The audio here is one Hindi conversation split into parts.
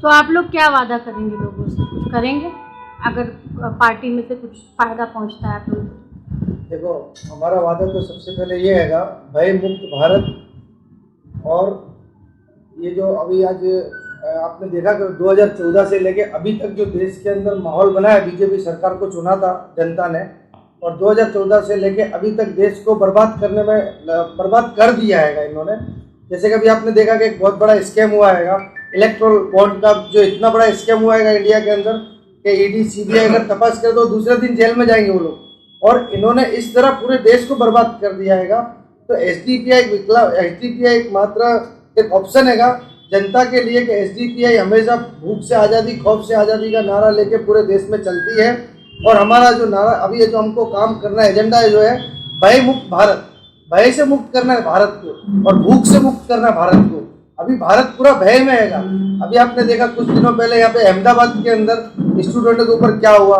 तो आप लोग क्या वादा करेंगे लोगों से, कुछ करेंगे अगर पार्टी में से कुछ फायदा पहुंचता है आप लोगों को? देखो, हमारा वादा तो सबसे पहले ये हैगा, भय मुक्त भारत। और ये जो अभी आज आपने देखा कि 2014 से लेके अभी तक जो देश के अंदर माहौल बना है, बीजेपी सरकार को चुना था जनता ने, और 2014 से लेके अभी तक देश को बर्बाद करने में बर्बाद कर दिया है इन्होंने। जैसे कि अभी आपने देखा कि एक बहुत बड़ा स्कैम हुआ है इलेक्ट्रोल बॉन्ड का, जो इतना बड़ा स्कैम हुआ है इंडिया के अंदर कि ईडी सीबीआई अगर तपास करे तो दूसरे दिन जेल में जाएंगे वो लोग। और इन्होंने इस तरह पूरे देश को बर्बाद कर दिया है। तो एसडीपीआई एक मात्र एक ऑप्शन है जनता के लिए कि एसडीपीआई हमेशा भूख से आज़ादी, खौफ से आज़ादी का नारा लेके पूरे देश में चलती है। और हमारा जो नारा अभी जो हमको काम करना है, एजेंडा जो है भय मुक्त भारत, भय से मुक्त करना है भारत को और भूख से मुक्त करना है भारत को। अभी भारत पूरा भय में है। अभी आपने देखा कुछ दिनों पहले यहाँ पे अहमदाबाद के अंदर स्टूडेंटों के ऊपर क्या हुआ,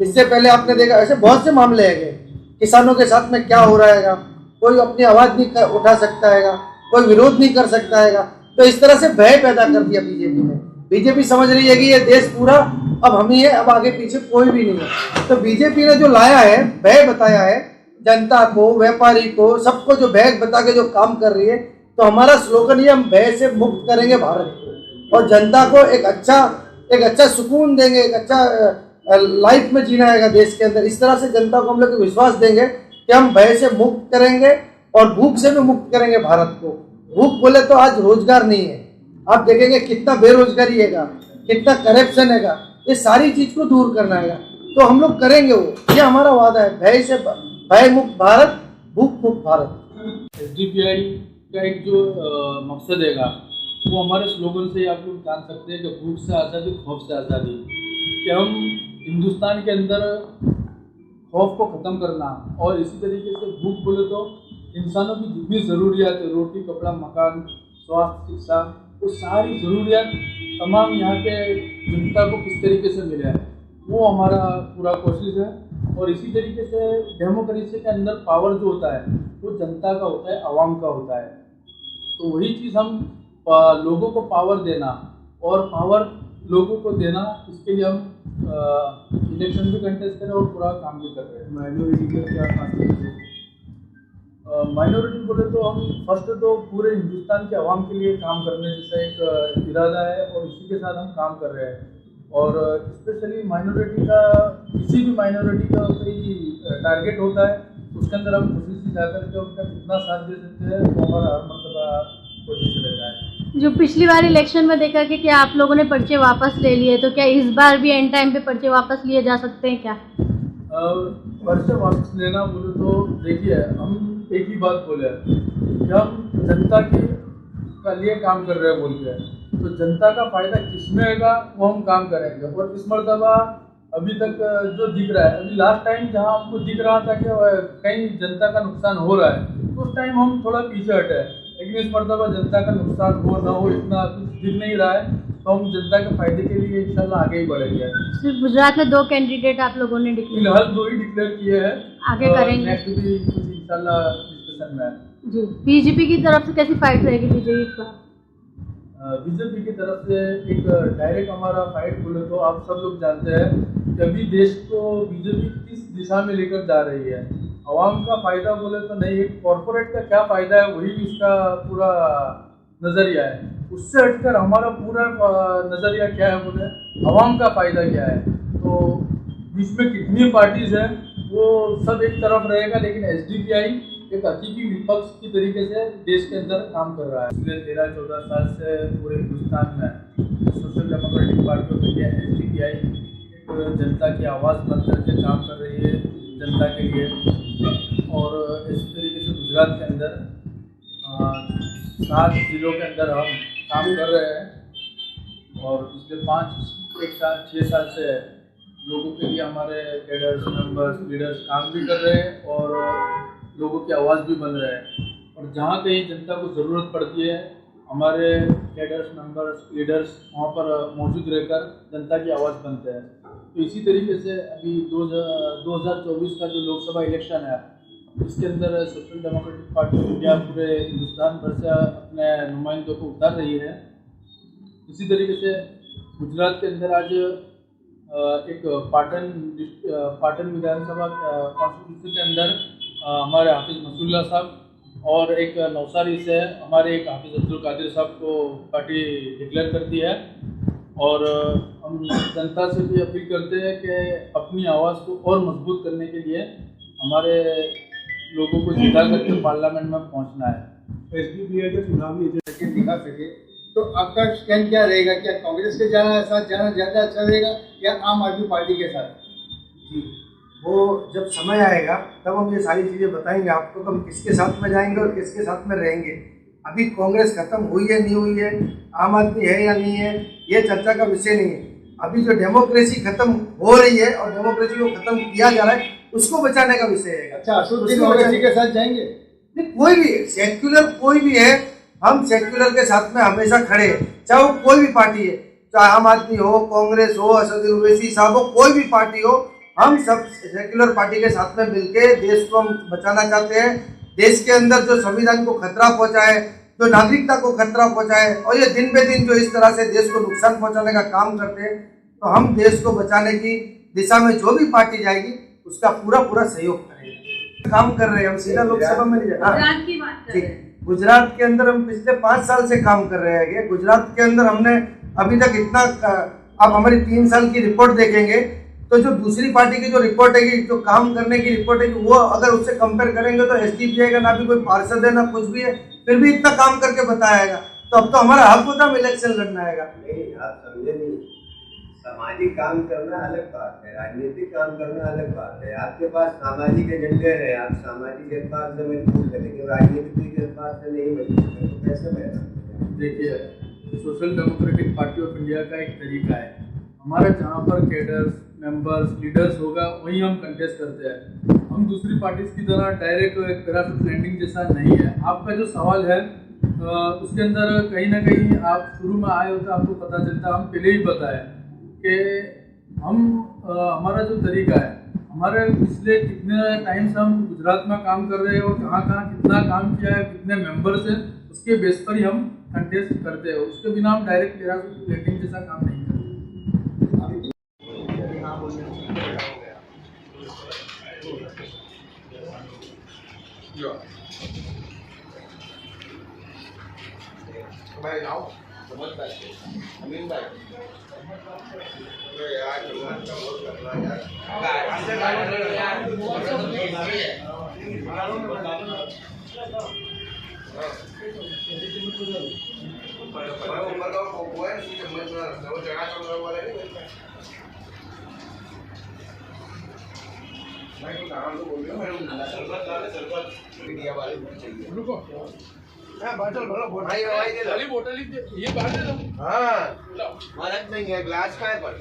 इससे पहले आपने देखा ऐसे बहुत से मामले हैं। किसानों के साथ में क्या हो रहा है, कोई अपनी आवाज नहीं उठा सकता है, कोई विरोध नहीं कर सकता है। तो इस तरह से भय पैदा कर दिया बीजेपी ने। बीजेपी समझ रही है कि ये देश पूरा अब हम ही है, अब आगे पीछे कोई भी नहीं है। तो बीजेपी ने जो लाया है, भय बताया है जनता को, व्यापारी को, सबको जो भय बता के जो काम कर रही है। तो हमारा स्लोगन ये, हम भय से मुक्त करेंगे भारत को और जनता को एक अच्छा सुकून देंगे, एक अच्छा लाइफ में जीना है देश के अंदर। इस तरह से जनता को हम लोग विश्वास देंगे कि हम भय से मुक्त करेंगे और भूख से भी मुक्त करेंगे भारत को। भूख बोले तो आज रोजगार नहीं है, आप देखेंगे कितना बेरोजगारी है, कितना करप्शन है, ये सारी चीज को दूर करना है। तो हम लोग करेंगे वो, ये हमारा वादा है, भय मुक्त भारत, भूख मुक्त भारत। एसडीपीआई का एक जो मकसद है वो हमारे स्लोगन से आप लोग जान सकते हैं कि भूख से आज़ादी, खौफ से आज़ादी, कि हम हिंदुस्तान के अंदर खौफ को ख़त्म करना। और इसी तरीके से भूख बोले तो इंसानों की जितनी ज़रूरियात है, रोटी, कपड़ा, मकान, स्वास्थ्य, शिक्षा, वो सारी ज़रूरियात तमाम यहाँ के जनता को किस तरीके से मिले है, वो हमारा पूरा कोशिश है। और इसी तरीके से डेमोक्रेसी के अंदर पावर जो होता है वो जनता का होता है, आवाम का होता है। तो वही चीज़ हम लोगों को पावर देना और पावर लोगों को देना, इसके लिए हम इलेक्शन भी कंटेस्ट कर रहे हैं और पूरा काम भी कर रहे हैं। माइनॉरिटी का क्या खासियत है? माइनॉरिटी बोले तो हम फर्स्ट तो पूरे हिंदुस्तान के आवाम के लिए काम करने जैसा एक इरादा है और इसी के साथ हम काम कर रहे हैं। और स्पेशली माइनॉरिटी का, किसी भी माइनॉरिटी का कोई टारगेट होता है, उसके अंदर हम कोशिश से जाकर के उनका कितना साथ दे सकते हैं, तो हमारा हर मरतबा कोशिश रहता है। जो पिछली बार इलेक्शन में देखा कि क्या आप लोगों ने पर्चे वापस ले लिए, तो क्या इस बार भी एंड टाइम पे पर्चे वापस लिए जा सकते हैं क्या? पर्चे वापस लेना बोले तो देखिए, हम एक ही बात बोले कि हम जनता का लिए काम कर रहे हैं बोल के, तो जनता का फायदा किसमें होगा वो हम काम करेंगे। और इस मरतबा अभी तक जो दिख रहा है, अभी लास्ट टाइम जहां हमको दिख रहा था कि कहीं जनता का नुकसान हो रहा है, तो उस टाइम हम थोड़ा पीछे हटे। लेकिन इस मरतबा जनता का नुकसान हो ना हो इतना कुछ दिख नहीं रहा है, तो हम जनता के फायदे के लिए इंशाल्लाह आगे ही बढ़ेंगे। सिर्फ गुजरात में 2 कैंडिडेट आप लोगों ने फिलहाल 2 ही डिक्लेयर किए हैं, आगे करेंगे नेक्स्ट भी इंशाल्लाह डिस्कशन में है। जी। बीजेपी की तरफ से कैसी फाइट रहेगी बीजेपी का? बीजेपी की तरफ से एक डायरेक्ट हमारा फाइट बोले तो आप सब लोग जानते हैं कि अभी देश को बीजेपी किस दिशा में लेकर जा रही है। आवाम का फायदा बोले तो नहीं, एक कॉरपोरेट का क्या फायदा है वही उसका पूरा नज़रिया है। उससे हटकर हमारा पूरा नज़रिया क्या है बोले, आवाम का फायदा क्या है। तो बीच में कितनी पार्टीज है वो सब एक तरफ रहेगा, लेकिन एसडीपीआई एक हकीकी विपक्ष की तरीके से देश के अंदर काम कर रहा है। पिछले 13-14 साल से पूरे हिंदुस्तान में social democratic party of India SDPI एक जनता की आवाज़ बन करके काम कर रही है जनता के लिए। और इसी तरीके से गुजरात के अंदर 7 जिलों के अंदर हम काम कर रहे हैं और पिछले 6 साल से लोगों के लिए हमारे कैडर्स, मेंबर्स, लीडर्स काम भी कर रहे हैं और लोगों की आवाज़ भी बन रहे हैं। और जहाँ कहीं जनता को ज़रूरत पड़ती है, हमारे कैडर्स, मेंबर्स, लीडर्स वहाँ पर मौजूद रहकर जनता की आवाज़ बनते हैं। तो इसी तरीके से अभी 2024 का जो लोकसभा इलेक्शन है, इसके अंदर social democratic party of India पूरे हिंदुस्तान भर से अपने नुमाइंदों को उतार रही है। इसी तरीके से गुजरात के अंदर आज एक पाटन विधानसभा कॉन्स्टिट्यूंसी के अंदर हमारे हाफिज मसूल्ला साहब और एक नवसारी से हमारे एक हाफिज अब्दुल कादिर साहब को पार्टी डिक्लेयर करती है। और हम जनता से भी अपील करते हैं कि अपनी आवाज़ को और मजबूत करने के लिए हमारे लोगों को जिता करके पार्लियामेंट में पहुंचना है। एसडीपीआई के चुनावी करके दिखा सके, तो आपका स्टैंड क्या रहेगा? क्या कांग्रेस के साथ जाना ज़्यादा अच्छा रहेगा या आम आदमी पार्टी के साथ? जी, वो जब समय आएगा तब हम ये सारी चीज़ें बताएंगे आपको कि हम किसके साथ में जाएंगे और किसके साथ में रहेंगे। अभी कांग्रेस खत्म हुई है नहीं हुई है, आम आदमी है या नहीं है, ये चर्चा का विषय नहीं है। अभी जो डेमोक्रेसी खत्म हो रही है और डेमोक्रेसी को खत्म किया जा रहा है, उसको बचाने का विषय है। अच्छा, असुद्दीन ओवैसी के साथ जाएंगे? नहीं, कोई भी सेक्युलर कोई भी है, हम सेक्युलर के साथ में हमेशा खड़े हैं, चाहे वो कोई भी पार्टी है, चाहे आम आदमी हो, कांग्रेस हो, असदुद्दीन ओवैसी साहब हो, कोई भी पार्टी हो, हम सब सेक्युलर पार्टी के साथ में मिलके देश को हम बचाना चाहते हैं। देश के अंदर जो संविधान को खतरा पहुंचा है, जो नागरिकता को खतरा पहुंचा है, और ये दिन बे दिन जो इस तरह से देश को नुकसान पहुंचाने का काम करते हैं, तो हम देश को बचाने की दिशा में जो भी पार्टी जाएगी उसका पूरा सहयोग करेंगे। काम कर रहे हैं हम, सीधा लोकसभा में नहीं जाए। गुजरात की बात कर रहे हैं। गुजरात के अंदर हम पिछले 5 साल से काम कर रहे हैं। गुजरात के अंदर हमने अभी तक इतना, आप हमारी 3 साल की रिपोर्ट देखेंगे तो जो दूसरी पार्टी की जो रिपोर्ट है, जो काम करने की रिपोर्ट है, वो अगर उससे कंपेयर करेंगे तो एसडीपीआई का ना भी कोई पार्षद है ना कुछ भी है, फिर भी इतना काम करके बताएगा। तो अब तो हमारा हक होता है इलेक्शन लड़ना आएगा। नहीं, आप समझे नहीं। सामाजिक काम करना अलग बात है, राजनीतिक काम करना अलग बात है। आपके पास सामाजिक एजेंडे हैं, आप सामाजिक एतबार से मजबूत है, लेकिन राजनीतिक एतबार से नहीं मजबूत है, तो कैसे बनेगा? देखिए, social democratic party of India का एक तरीका है, हमारा जहाँ पर कैडर्स, मेंबर्स, लीडर्स होगा वहीं हम कंटेस्ट करते हैं। हम दूसरी पार्टीज की तरह डायरेक्ट एक पैराशूट लैंडिंग जैसा नहीं है। आपका जो सवाल है उसके अंदर कहीं ना कहीं आप शुरू में आए हो तो आपको पता चलता, हम पहले ही बताया कि हम हमारा जो तरीका है, हमारे पिछले कितने टाइम से हम गुजरात में काम कर रहे हैं और कहाँ कितना काम किया है, कितने मेंबर्स हैं, उसके बेस पर ही हम कंटेस्ट करते हैं। उसके बिना हम डायरेक्ट पैराशूट लैंडिंग जैसा काम नहीं करते। भाई आओ, समझ भाई, अमीन भाई, यार बोतल ये बाहर दे दो। हाँ, नहीं है, ग्लास का है पर।